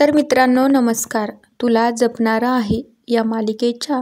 तर मित्रांनो नमस्कार. तुला जपणारा आहे या मालिकेच्या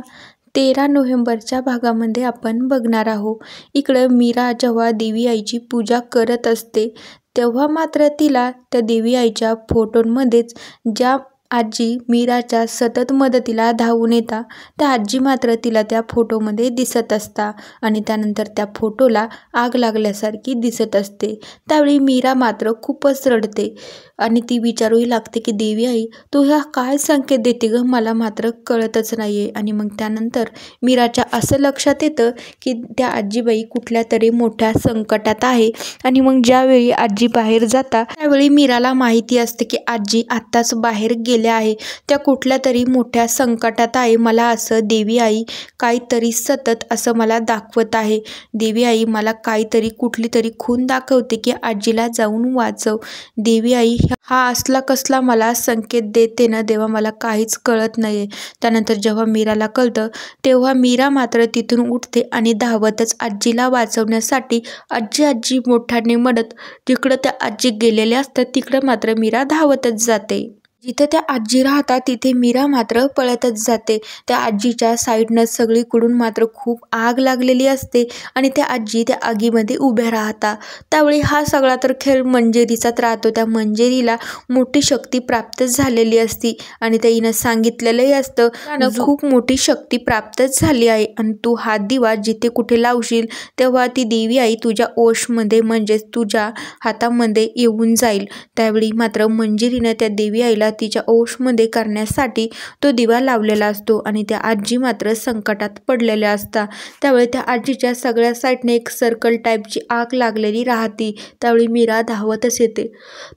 13 नोव्हेंबरच्या भागामध्ये आपण बघणार आहोत. इकडं मीरा जेव्हा देवी आईची पूजा करत असते तेव्हा मात्र तिला त्या देवी आईच्या फोटोंमध्येच ज्या आजी मीराच्या सतत मदतीला धावून येतात त्या आजी मात्र तिला त्या फोटोमध्ये दिसत असता आणि त्यानंतर त्या फोटोला आग लागल्यासारखी दिसत असते. त्यावेळी मीरा मात्र खूपच रडते आणि ती विचारूही लागते की देवी आई तू ह्या काय संकेत देते ग, मला मात्र कळतच नाहीये. आणि मग त्यानंतर मीराच्या असं लक्षात येतं की त्या आजीबाई कुठल्या तरी मोठ्या संकटात आहे. आणि मग ज्यावेळी आजी बाहेर जाता त्यावेळी मीराला माहिती असते की आजी आत्ताच बाहेर गेल्या आहे, त्या कुठल्या तरी मोठ्या संकटात आहे. मला असं देवी आई काहीतरी सतत असं मला दाखवत आहे. देवी आई मला काहीतरी कुठली तरी खूण दाखवते की आजीला जाऊन वाचव. देवी आई हा असला कसला मला संकेत देते ना देवा, मला काहीच कळत नाहीये. त्यानंतर जेव्हा मीराला कळतं तेव्हा मीरा मात्र तिथून उठते आणि धावतच आजीला वाचवण्यासाठी आजी आजी मोठ्याने म्हणत जिकडं त्या आजी गेलेल्या असतात तिकडं मात्र मीरा धावतच जाते. जिथे त्या आजी राहतात तिथे मीरा मात्र पळतच जाते. त्या आजीच्या साईडनं सगळीकडून मात्र खूप आग लागलेली असते आणि त्या आजी त्या आगीमध्ये उभ्या राहतात. त्यावेळी हा सगळा तर खेळ मंजिरीचाच राहतो. त्या मंजिरीला मोठी शक्ती प्राप्त झालेली असती आणि त्याईनं सांगितलेलंही असतं त्यानं खूप मोठी शक्ती प्राप्त झाली आहे आणि तू हा दिवा जिथे कुठे लावशील तेव्हा ती देवी आई तुझ्या ओशमध्ये म्हणजेच तुझ्या हातामध्ये येऊन जाईल. त्यावेळी मात्र मंजिरीनं त्या देवी आईला तिच्या ओशमध्ये करण्यासाठी तो दिवा लावलेला असतो आणि त्या आजी मात्र संकटात पडलेल्या असतात. त्यावेळी त्या आजीच्या सगळ्या साईडने एक सर्कल टाईपची आग लागलेली राहते. त्यावेळी मीरा धावतच येते.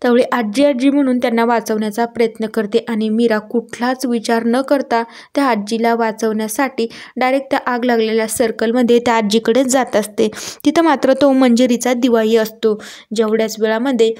त्यावेळी आजी आजी म्हणून त्यांना वाचवण्याचा प्रयत्न करते आणि मीरा कुठलाच विचार न करता त्या आजीला वाचवण्यासाठी डायरेक्ट त्या आग लागलेल्या सर्कलमध्ये त्या आजीकडे जात असते. तिथं मात्र तो मंजिरीचा दिवाही असतो. जेवढ्याच वेळामध्ये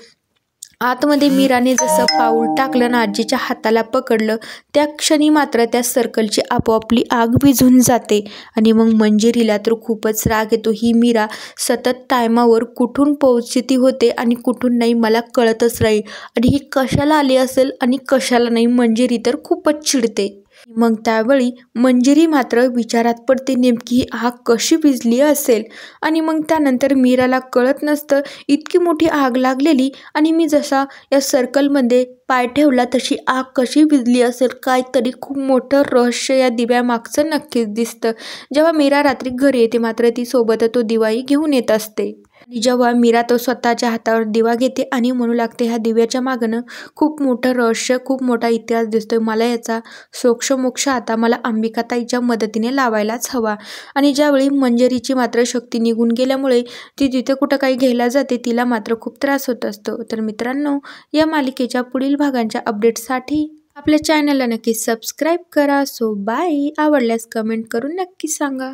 आतमध्ये मीराने जसं पाऊल टाकलं ना आजीच्या हाताला पकडलं त्या क्षणी मात्र त्या सर्कलची आपोआपली आग विझून जाते. आणि मग मंजिरीला तर खूपच राग येतो. ही मीरा सतत टायमावर कुठून पोहोचती होते आणि कुठून नाही मला कळतच नाही आणि ही कशाला आली असेल आणि कशाला नाही. मंजिरी तर खूपच चिडते. मग त्यावेळी मंजिरी मात्र विचारात पडते नेमकी ही आग कशी विझली असेल. आणि मग त्यानंतर मीराला कळत नसतं इतकी मोठी आग लागलेली आणि मी जसा या सर्कलमध्ये पाय ठेवला तशी आग कशी विझली असेल. काहीतरी खूप मोठं रहस्य या दिव्यामागचं नक्कीच दिसतं. जेव्हा मीरा रात्री घरी येते मात्र ती सोबत तो दिवाही घेऊन येत असते आणि जेव्हा मीरा तो स्वतःच्या हातावर दिवा घेते आणि म्हणू लागते ह्या दिव्याच्या मागणं खूप मोठं रहस्य खूप मोठा इतिहास दिसतोय. मला याचा सोक्षमोक्ष आता मला अंबिकाताईच्या मदतीने लावायलाच हवा. आणि ज्यावेळी मंजिरीची मात्र शक्ती निघून गेल्यामुळे ती तिथे कुठं काही घ्यायला जाते तिला मात्र खूप त्रास होत असतो. तर मित्रांनो या मालिकेच्या पुढील भागांच्या अपडेटसाठी आपल्या चॅनलला नक्की सबस्क्राईब करा. So bye. आवडल्यास कमेंट करून नक्की सांगा.